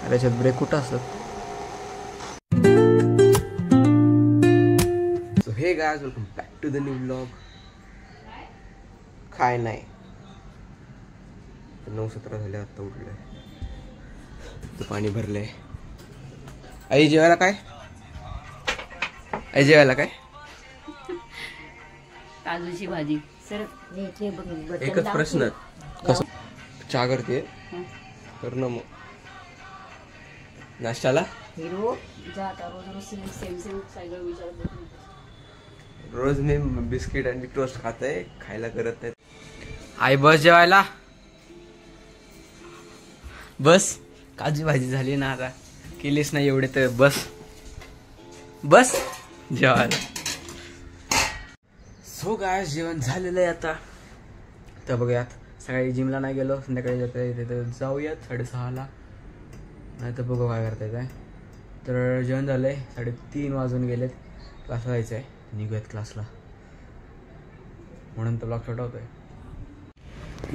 त्याच्यात ब्रेक कुठं असतात. So hey guys, welcome back to the new blog. काय नाही, 9:17 झाले, आत्ता उठलोय. तर पाणी भरलंय. आई जेवायला काय? आई जेवायला काय? काजूची भाजी. सर एकच प्रश्न, कसं चहा करते? कर ना मग. नाश्त्याला रोज मी बिस्किट आणि टोस्ट खाते, खायला करत नाही. आई बस जेवायला बस. काजू भाजी झाली ना, आता केलीच नाही एवढे तर बस बस जेवायला. सो गायस, जेवण झालेलं आहे आता. तर बघूयात, सकाळी जिमला नाही गेलो, संध्याकाळी तिथे जाऊयात 6:30ला. नाही तर बघू काय करता येत. तर जेवण झालं आहे, 3:30 वाजून गेलेत. क्लासला जायचं आहे, निघूयात क्लासला, म्हणून तर ब्लॉग छोटा होतोय.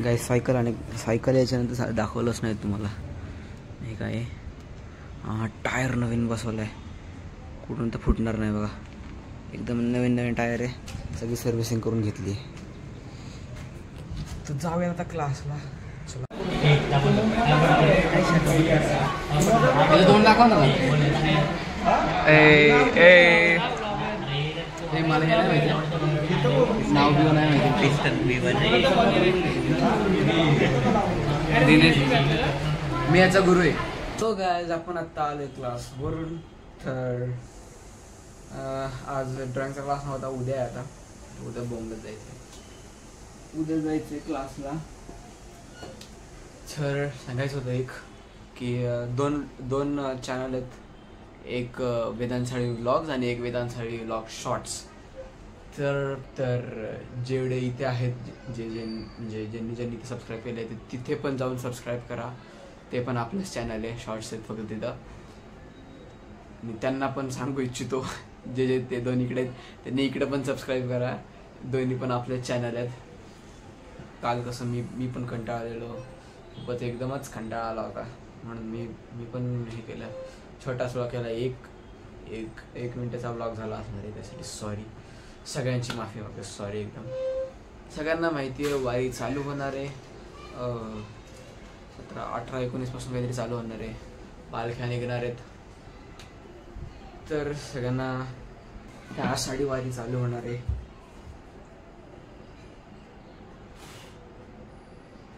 गाईस, सायकल याच्यानंतर दाखवलंच नाही तुम्हाला. हे काय टायर नवीन बसवलं आहे, कुठून तर फुटणार नाही बघा. एकदम नवीन टायर आहे, सगळी सर्व्हिसिंग करून घेतली. तर जाऊया आता क्लासला. चला, 2 दाखव ना. मला हे नाही माहिती, नाव बिव नाही माहिती. दिनेश, मी याचा गुरु आहे. तो गायज, आपण आत्ता आलोय क्लासवरून. तर आज ड्रॉइंगचा क्लास नव्हता, उद्या आहे. आता उद्या बॉम्बेत जायचं क्लासला. तर सांगायचं होतं एक की दोन चॅनल आहेत, एक वेदांसाळी व्लॉग्स आणि एक वेदांसाळी व्लॉग शॉर्ट्स. तर जेवढे इथे आहेत, ज्यांनी इथे सबस्क्राईब केले ते तिथे पण जाऊन सबस्क्राईब करा. ते पण आपलंच चॅनल आहे, शॉर्ट्स आहेत फक्त तिथं. आणि त्यांना पण सांगू इच्छितो, जे ते दोन इकडे आहेत त्यांनी इकडे पण सबस्क्राईब करा. दोन्ही पण आपलेच चॅनल आहेत. काल कसं मी पण कंटाळलेलो, खूपच एकदमच कंटाळा आला होता, म्हणून मी पण हे केलं, छोटासा व्लॉग केला. एक मिनिटाचा व्लॉग झाला असणार आहे, त्यासाठी सॉरी. सगळ्यांची माफी मागतो, सॉरी एकदम. सगळ्यांना माहिती आहे वारी चालू होणार आहे, 18-19 पासून काहीतरी चालू होणार आहे. पालख्या निघणार आहेत. तर सगळ्यांना आषाढी वारी चालू होणार आहे.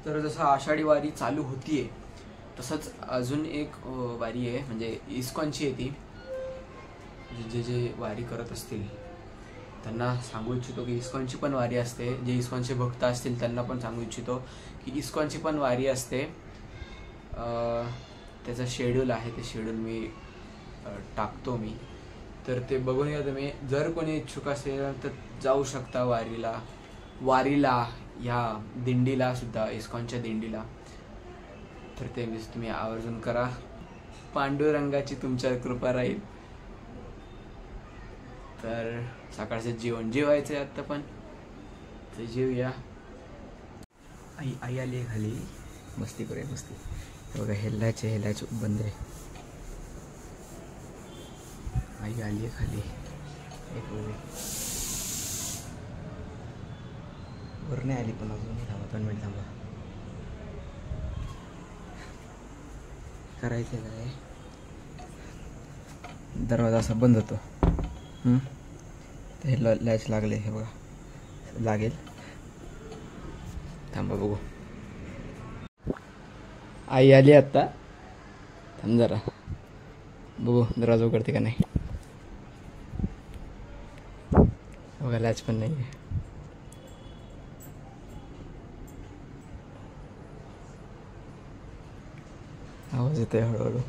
तर जसं आषाढी वारी चालू होतीये, तसंच अजून एक वारी आहे, म्हणजे इस्कॉनची आहे ती. जे वारी करत असतील त्यांना सांगू इच्छितो की इस्कॉनची पण वारी असते. जे इस्कॉनचे भक्त असतील त्यांना पण सांगू इच्छितो की इस्कॉनची पण वारी असते. त्याचं शेड्यूल आहे, ते शेड्यूल मी टाकतो मी, तर ते बघून या तुम्ही. जर कोणी इच्छुक असेल तर जाऊ शकता वारीला या दिंडीला सुद्धा, इस्कॉनच्या दिंडीला. तर ते तुम्ही आवर्जून करा. पांडुरंगाची तुमच्यावर कृपा राहील. तर सकाळचं जेवण जेवायचं आहे आत्ता, पण तर जेवूया. आई आली खाली, मस्ती करूया मस्ती. बघा, हेलायचे बंद आहे. आई आली खाली, एक वर नाही आली पण अजून. थांबा 2 मिनिट थांबा. करायचं काय, दरवाजा असा बंद होतो. हे लॅच लागले, हे बघा लागेल. थांबा बघू. आई आली आत्ता, थांब जरा बघू दरवाजा उघडते का नाही. बघा, लॅच पण नाही आहे. आवाज येतोय हळूहळू.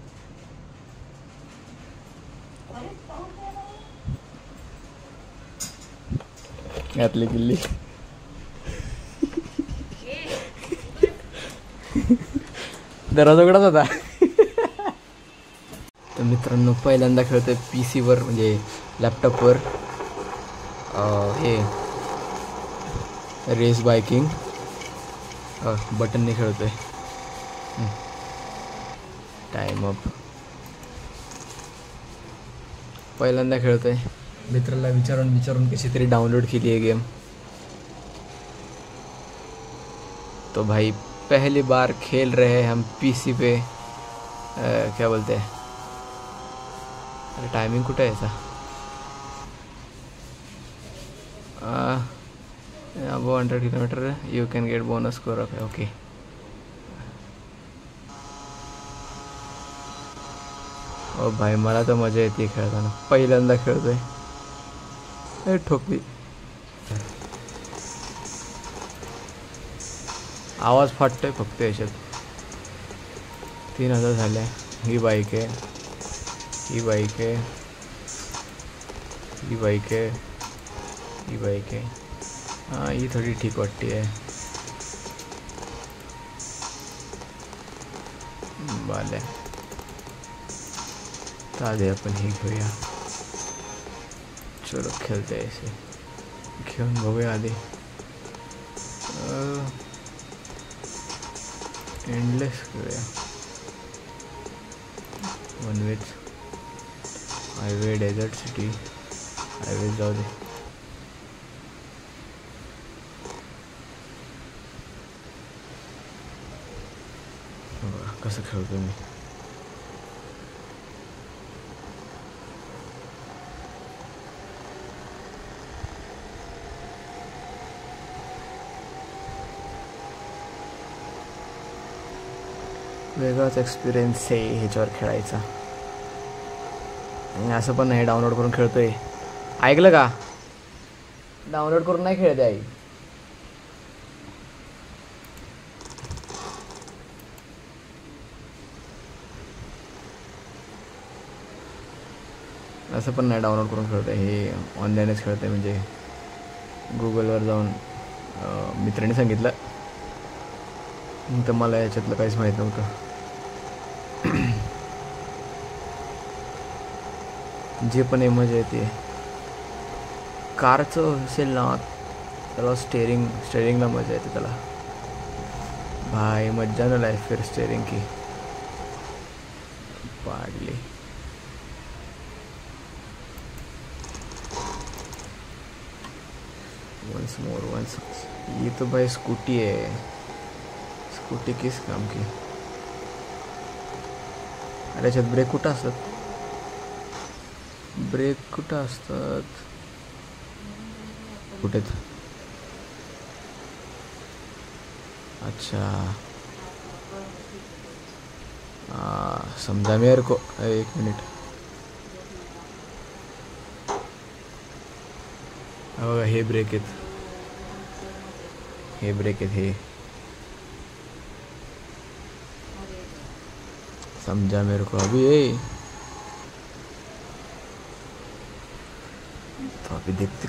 घातली किल्ली. दरवाजा उघडाच होता. तर मित्रांनो, पहिल्यांदा खेळतोय PC वर, म्हणजे लॅपटॉपवर. हे रेस बायकिंग बटनने खेळतोय. Time up. पहिल्यांदा खेळतोय. मित्राला विचारून कशी तरी डाउनलोड केली है गेम. तो भाई पहली बार खेल रहे हैं हम पीसी पे. क्या बोलते हैं, अरे टाइमिंग कुठे आहे याचा. Above 100 kilometre you can get bonus score. Okay. ओ भाई मला तर मजा येते खेळताना. पहिल्यांदा खेळतोय. ठोकली. आवाज फाटतोय फक्त याच्यात. 3000 झाले. ही बाईक आहे, ही बाईक आहे, ही बाईक आहे, ही बाईक आहे. हां ही थोडी ठीक वाटते आहे. बाले आधी आपण ही घेऊया. चलो खेळते ऐसे. घेऊन बघूया आधी. एंडलेस घेऊया. One ways highway, desert city. Highway जाऊ दे. कसं खेळतो मी. वेगळाच एक्सपिरियन्स आहे ह्याच्यावर खेळायचा. आणि असं पण नाही डाउनलोड करून खेळतोय. ऐकलं का, डाउनलोड करून नाही खेळते आई. असं पण नाही डाउनलोड करून खेळतोय. हे ऑनलाईनच खेळतोय. म्हणजे गुगलवर जाऊन मित्राने सांगितलं तर मला याच्यातलं काहीच माहीत नव्हतं. जे पण आहे मजा येते. कारचं असेल ना त्याला स्टेअरिंगला मजा येते त्याला. भाई मज्जा ना लाईफ फिर स्टेअरिंग की पाडली. Once more once. ये तो भाई स्कूटी है. स्कूटी किस काम की. अरे याच्यात ब्रेक कुठं असतात. ब्रेक कुठं असतात. कुठेच. अच्छा समझा मेरे को. एक मिनिट. बघा हे ब्रेक आहेत. हे ब्रेक आहेत. हे समझा मेरे को अभी. तो अभी देखते.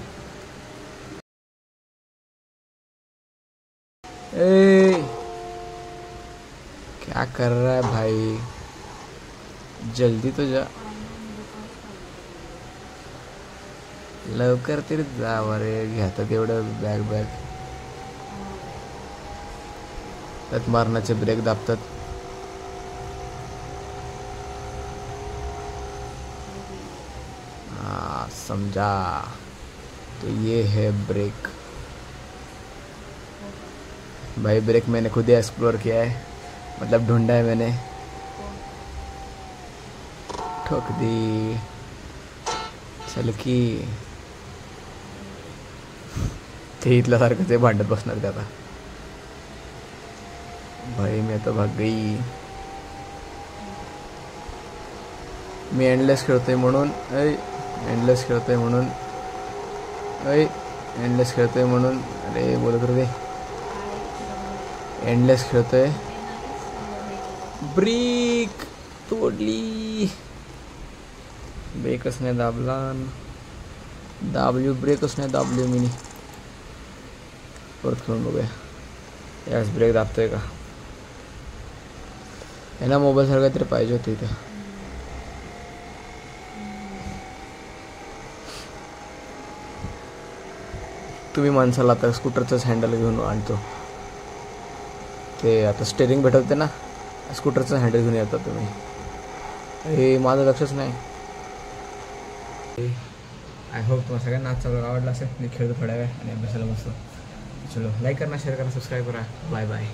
क्या कर रहा है भाई. जल्दी तो जा. लवकर तरी जा रे. घेतात एवढं बॅग त्यात मारण्याचे ब्रेक दाबतात. समझा. तो ये है ब्रेक. भाई ब्रेक मैंने खुद ही एक्सप्लोर किया है. मतलब ढूंढा है मैंने. ठोक दी. चल की ते इथल्यासारखं ते भांडत बसणार ते आता. भाई मी आता भाग गई. मी एंडलेस खेळतोय म्हणून. एंडलेस खेळतोय म्हणून. एंडलेस खेळतोय म्हणून. अरे बोलत रे. एंडलेस खेळतोय. ब्रेक तोडली. ब्रेकच नाही दाबला. ब्रेकच नाही दाबली मी. परत खेळून बघूया. यास ब्रेक दाबतोय का. याला मोबाईल सारखं तरी पाहिजे होतं इथं. तुम्ही माणसाला आता स्कूटरचंच हँडल घेऊन आणतो. ते आता स्टेअरिंग भेटवते ना, स्कूटरचं हँडल घेऊन येतात तुम्ही. हे माझं लक्षच नाही. आय होप तुम्हाला सगळ्यांना आजचा व्लॉग आवडला असेल. मी खेळतो थोड्या वेळ आणि अभ्यासाला बसतो. चलो लाईक करा, शेअर करा, सबस्क्राईब करा. Bye bye.